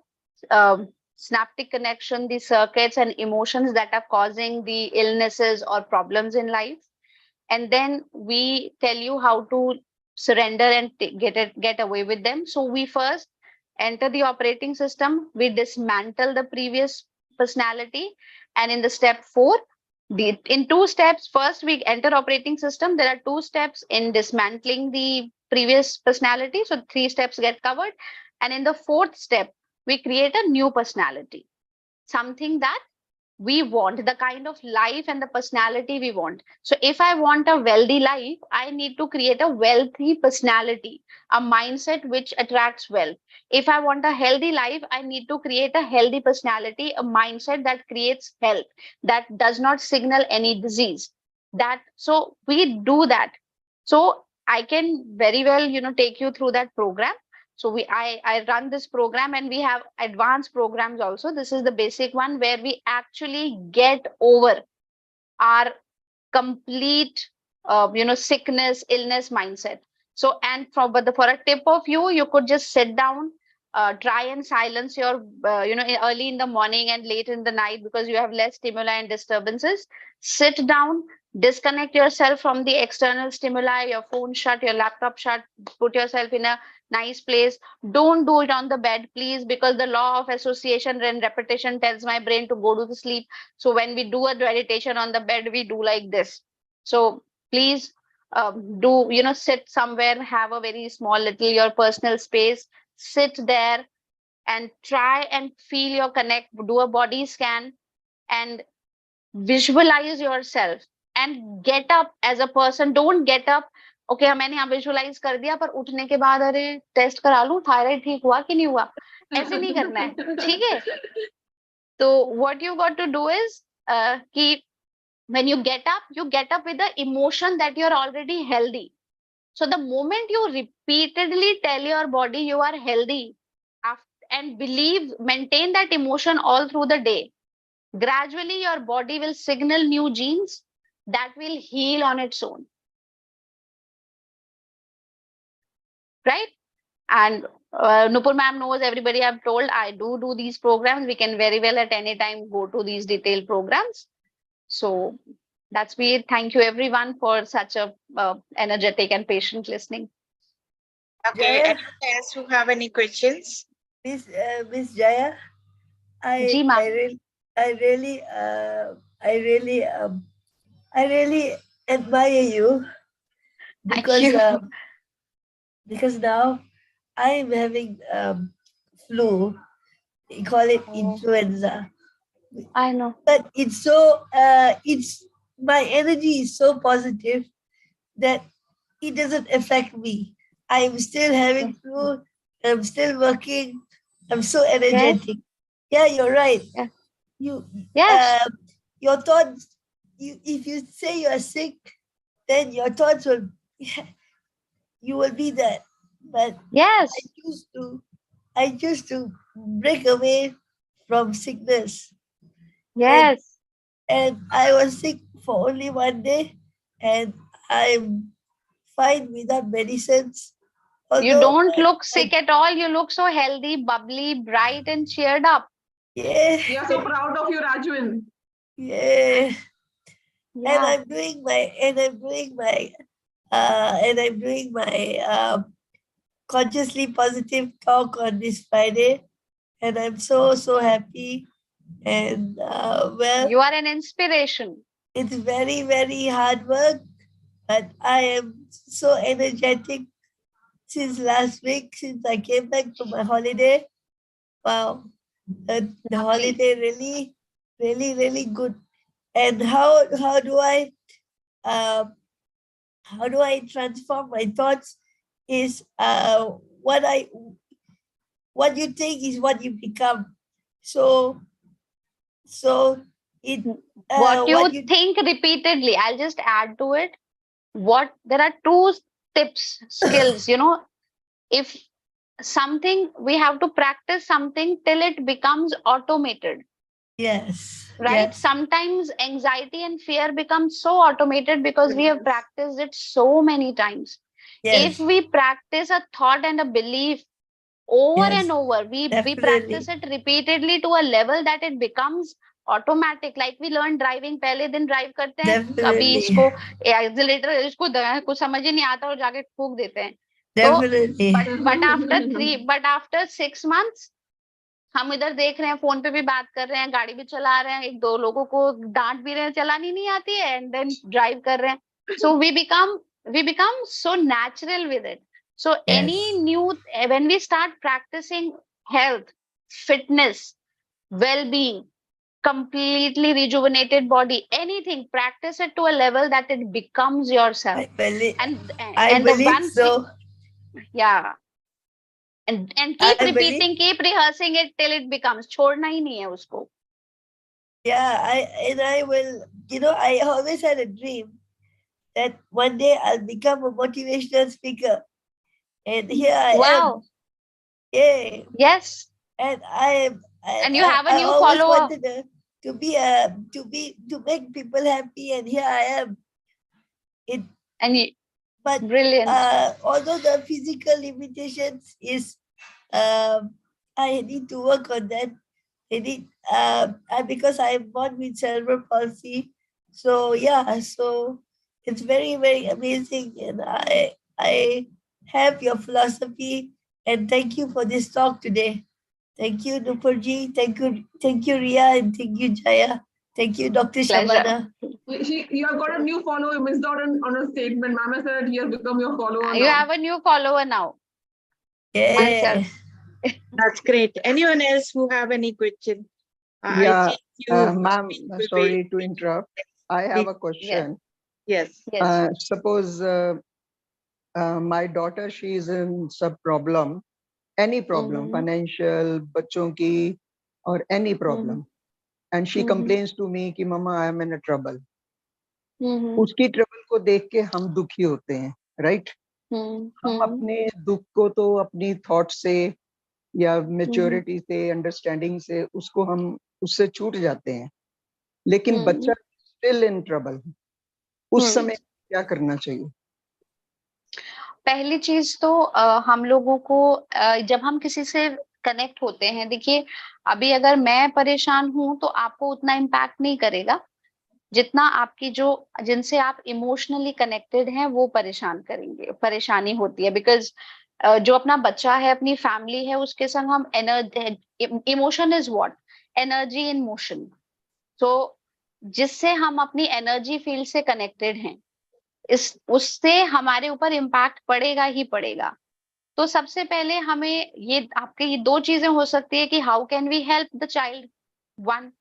synaptic connection, the circuits and emotions that are causing the illnesses or problems in life. And then we tell you how to surrender and get away with them. So we first enter the operating system, we dismantle the previous personality, and in the step 4, In two steps, first we enter operating system. There are two steps in dismantling the previous personality. So three steps get covered. And in the fourth step, we create a new personality, something that we want, the kind of life and the personality we want. So if I want a wealthy life, I need to create a wealthy personality, a mindset which attracts wealth. If I want a healthy life, I need to create a healthy personality, a mindset that creates health, that does not signal any disease. That so we do that. So I can very well, take you through that program. So I run this program, and we have advanced programs also. This is the basic one where we actually get over our complete sickness, illness mindset. So, and for a tip of you, you could just sit down, try and silence your early in the morning and late in the night, because you have less stimuli and disturbances. Sit down, disconnect yourself from the external stimuli, your phone shut, your laptop shut, put yourself in a nice place. Don't do it on the bed, please, because the law of association and repetition tells my brain to go to the sleep. So when we do a meditation on the bed, we do like this. So please do, sit somewhere, have a very small little your personal space, sit there and try and feel your connect, do a body scan and visualize yourself and get up as a person. Don't get up, okay मैंने यहाँ visualise कर दिया, पर उठने के बाद अरे test करा लूं थायराइड ठीक हुआ कि नहीं हुआ, ऐसे नहीं करना है, ठीक है? तो what you got to do is कि when you get up with the emotion that you're already healthy. So the moment you repeatedly tell your body you are healthy, and believe, maintain that emotion all through the day, gradually your body will signal new genes that will heal on its own, right? And Nupur ma'am knows, everybody I've told, I do these programs. We can very well at any time go to these detailed programs. So that's it. Thank you everyone for such a energetic and patient listening. Okay, Jaya, anyone else who have any questions? Miss Jaya, Ji I ma'am. I really I really I really I really admire you Thank because you. because now I'm having flu. We call it Oh, influenza, I know. but it's my energy is so positive that it doesn't affect me. I'm still having Yes. flu. I'm still working. I'm so Yes. energetic. Yeah, you're right. Yes. You, Yes. uh, your thoughts. If you say you are sick, then your thoughts will, you will be that. But I Yes. choose to, I choose to break away from sickness, and Yes. I was sick for only one day, and I'm fine without medicines. You Although, don't look I sick at all. You look so healthy, bubbly, bright, and cheered up. yeah, We are so proud of you, Rajwin. yeah, and Yeah. I'm doing my consciously positive talk on this Friday, and I'm so happy. And well, You are an inspiration. it's very hard work, but I am so energetic since last week, since I came back from my holiday. Wow, the Lovely. holiday really good. And uh, how do I transform my thoughts? Is what you think is what you become. So so it What what you you think repeatedly, I'll just add to it. What there are two tips, skills, if something we have to practice something till it becomes automated, right? yes Sometimes anxiety and fear become so automated because we have Yes. practiced it so many times. If yes we practice a thought and a belief over and yes over, we practice definitely it repeatedly to a level that it becomes automatic. Like we learn driving, पहले दिन drive करते हैं, कभी definitely इसको accelerator इसको कुछ समझ ही नहीं आता और जाके ठोक देते हैं. तो definitely but after 6 months हम इधर देख रहे हैं, फोन पे भी बात कर रहे हैं, गाड़ी भी चला रहे हैं, एक दो लोगों को डांट भी रहे हैं, चलानी नहीं आती है, एंड देन ड्राइव कर रहे हैं. So we become so natural with it. So any Yes. new, when we start practicing health, fitness, well-being, completely rejuvenated body, anything, practice it to a level that it becomes yourself. I believe. and I and the believe once we, so. yeah, and keep I believe. repeating, keep rehearsing it till it becomes, छोड़ना ही नहीं है उसको. Yeah. I will. I always had a dream that one day I'll become a motivational speaker, and here I am. Wow. Yay! Yes. And I am. And you have a I new always follower. wanted to make people happy, and here I am. It And you, but brilliant. although the physical limitations is I need to work on that. I need because I'm born with cerebral palsy. So yeah, so it's very, very amazing, and I have your philosophy, and thank you for this talk today. Thank you, Nupurji. Thank you, Ria, and thank you, Jaya. Thank you, Dr. Pleasure. Shabana. You have got a new follower. You missed out on a statement. Mama said that he has become your follower You now. have a new follower now. Yeah. Myself. That's great. Anyone else who have any question? I Yeah, see you. ma'am, People sorry to interrupt. I have a Yes. question. Yes. Yes. Suppose my daughter, she is in some problem, any problem, Mm-hmm. financial, बच्चों की, or any Mm-hmm. problem, and she Mm-hmm. complains to me कि mama I am in a trouble. Mm-hmm. उसकी trouble को देख के हम दुखी होते हैं, right? हम Mm-hmm. अपने दुख को तो अपनी thought से या Mm-hmm. maturity से, understanding से उसको हम उससे छूट जाते हैं, लेकिन Mm-hmm. बच्चा still in trouble. उस Hmm. समय क्या करना चाहिए? पहली चीज तो हम लोगों को जब हम किसी से कनेक्ट होते हैं, देखिए अभी अगर मैं परेशान हूं तो आपको उतना इम्पैक्ट नहीं करेगा जितना आपकी जो जिनसे आप इमोशनली कनेक्टेड हैं वो परेशान करेंगे, परेशानी होती है. बिकॉज जो अपना बच्चा है, अपनी फैमिली है, उसके संग हम energy, emotion is what, energy in motion. तो जिससे हम अपनी एनर्जी फील्ड से कनेक्टेड हैं, इस उससे हमारे ऊपर इम्पैक्ट पड़ेगा ही पड़ेगा. तो सबसे पहले हमें ये आपके ये दो चीजें हो सकती है कि how can we help the child, one.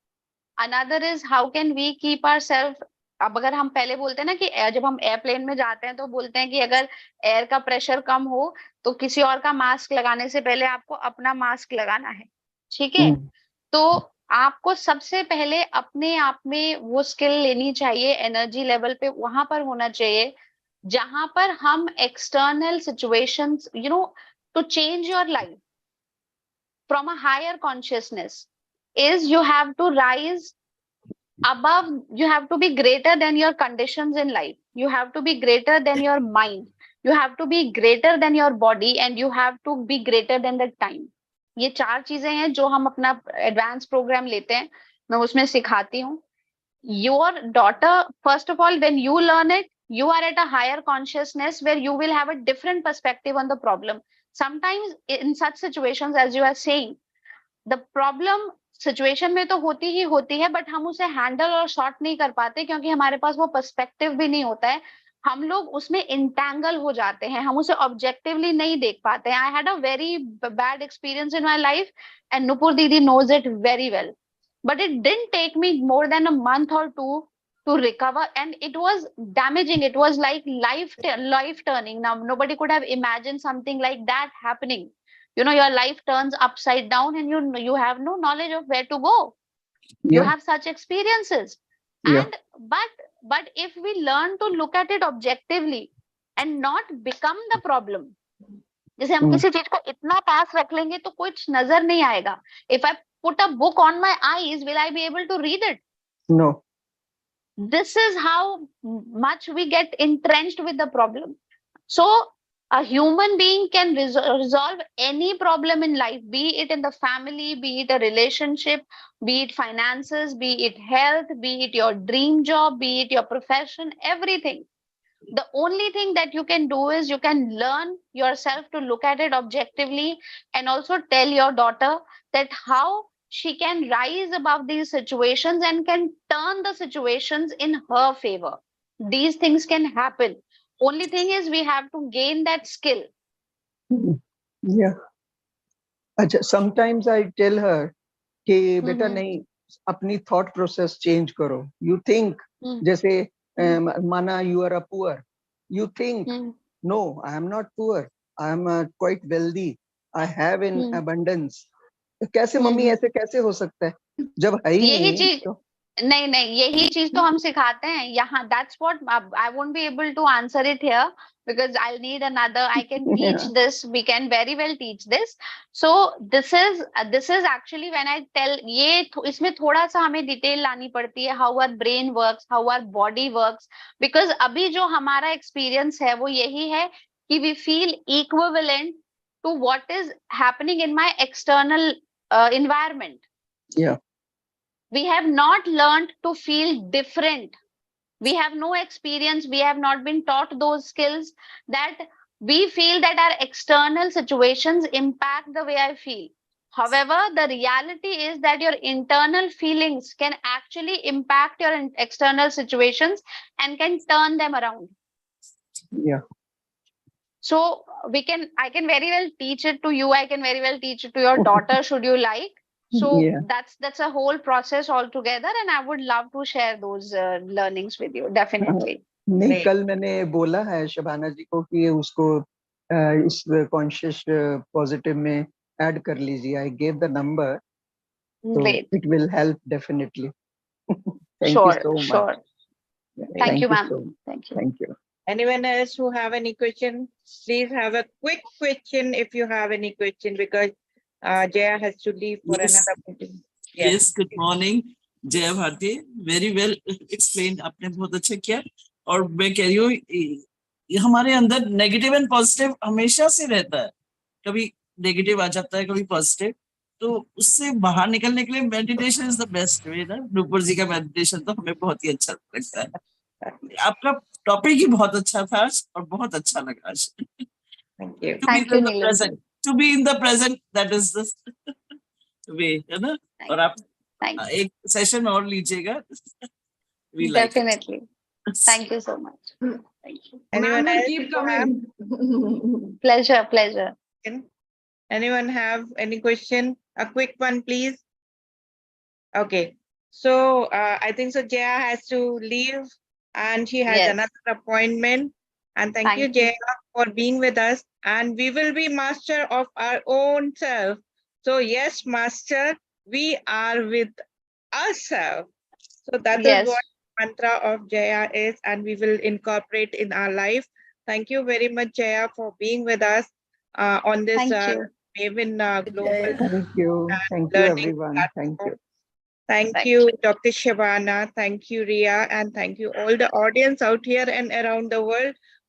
Another is how can we keep our self. अब अगर हम पहले बोलते हैं ना कि जब हम एयरप्लेन में जाते हैं तो बोलते हैं कि अगर एयर का प्रेशर कम हो तो किसी और का मास्क लगाने से पहले आपको अपना मास्क लगाना है. ठीक है. तो आपको सबसे पहले अपने आप में वो स्किल लेनी चाहिए, एनर्जी लेवल पे वहां पर होना चाहिए जहां पर हम external situations, to change your life from a higher consciousness is you have to rise above. You have to be greater than your conditions in life. You have to be greater than your mind. You have to be greater than your body, and you have to be greater than the time. ये चार चीजें हैं जो हम अपना advance programme लेते हैं, मैं उसमें सिखाती हूँ. Your daughter, first of all, when you learn it, you are at a higher consciousness where you will have a different perspective on the problem. Sometimes in such situations, as you are saying, the problem situation में तो होती ही होती है, but हम उसे handle और sort नहीं कर पाते क्योंकि हमारे पास वो पर्सपेक्टिव भी नहीं होता है. हम लोग उसमें इंटैंगल हो जाते हैं, हम उसे ऑब्जेक्टिवली नहीं देख पाते हैं. I had a very bad experience in my life and Nupur दीदी knows it very well, but it didn't take me more than a month or two to recover, and it was damaging. It was like life turning. Now nobody could have imagined something like that happening. Your life turns upside down and you have no knowledge of where to go. You Yeah, have such experiences. yeah. And but if we learn to look at it objectively and not become the problem, जैसे हम किसी चीज को इतना पास रख लेंगे तो कुछ नजर नहीं आएगा. If I put a book on my eyes, will I be able to read it? No. This is how much we get entrenched with the problem. So a human being can resolve any problem in life, be it in the family, be it a relationship, be it finances, be it health, be it your dream job, be it your profession, everything. The only thing that you can do is you can learn yourself to look at it objectively, and also tell your daughter that how she can rise above these situations and can turn the situations in her favor. These things can happen. Only thing is we have to gain that skill. Yeah. अच्छा, sometimes I tell her कि बेटा Mhm. नहीं, अपनी thought process change करो. You think, Mhm. जैसे माना you are a poor, you think, Mhm. no, I am not poor, I am quite wealthy, I have in Mhm. abundance. कैसे mummy, Mhm. ऐसे कैसे हो सकता है जब है ही यही नहीं है चीज, तो? नहीं नहीं, यही चीज तो हम सिखाते हैं यहाँ. That's what I won't be able to answer it here because I'll need another. I can teach Yeah. this. We can very well teach this. So this is actually when I tell, ये इसमें थोड़ा सा हमें detail लानी पड़ती है, how our brain works, how our body works. Because अभी जो हमारा एक्सपीरियंस है वो यही है कि we feel equivalent to what is happening in my external environment. Yeah. We have not learned to feel different. We have no experience. We have not been taught those skills, that we feel that our external situations impact the way I feel. However, the reality is that your internal feelings can actually impact your external situations and can turn them around. Yeah. So I can very well teach it to you. I can very well teach it to your daughter, should you like. So Yeah. that's a whole process altogether, and I would love to share those learnings with you, हाँ, definitely. नहीं, Great. कल मैंने बोला है शबाना जी को कि उसको इस कॉन्शियस पॉजिटिव में ऐड कर लीजिए. I gave the number, so Great. it will help definitely. Thank you Sure, so much. sure. Yeah, Thank Great. you, thank you ma'am. so much. Thank you. Thank you. Anyone else who have any question? Please have a quick question if you have any question, because Jaya has to leave for Yes. another meeting. Yes, good morning. जय Bharti, very well explain, आपने बहुत अच्छा किया. और मैं कह रही हूँ ये हमारे अंदर नेगेटिव एंड पॉजिटिव हमेशा से रहता है. कभी नेगेटिव आ जाता है, कभी पॉजिटिव. तो उससे बाहर निकलने के लिए meditation is the best way ना. नूपुर जी का मेडिटेशन तो हमें बहुत ही अच्छा लगता है. आपका टॉपिक ही बहुत अच्छा था आज और बहुत अच्छा लगा आज. Thank you. To be Thank you, in the Neelam ji. Present, to be in the present, that is the way, है ना. Thank और आप you. Thank you. एक सेशन और लीजिएगा. We like it. Definitely. Thank you so much. Thank you. Anyone Ma'am will else keep who have coming. Pleasure, pleasure. question? Anyone have any question? A quick one, please. Okay. So I think so Jaya has to leave and she has Yes. another appointment. And thank you, Thank you. Jaya, for being with us. And we will be master of our own self. So yes, master, we are with ourselves. So that is Yes. what mantra of Jaya is, and we will incorporate in our life. Thank you very much, Jaya, for being with us on this Thank you. Maven Global Jaya. Thank you Learning everyone. Thank Platform. you. Thank Thank you, you. Dr. Shabana. Thank you, Ria. And thank you all the audience out here and around the world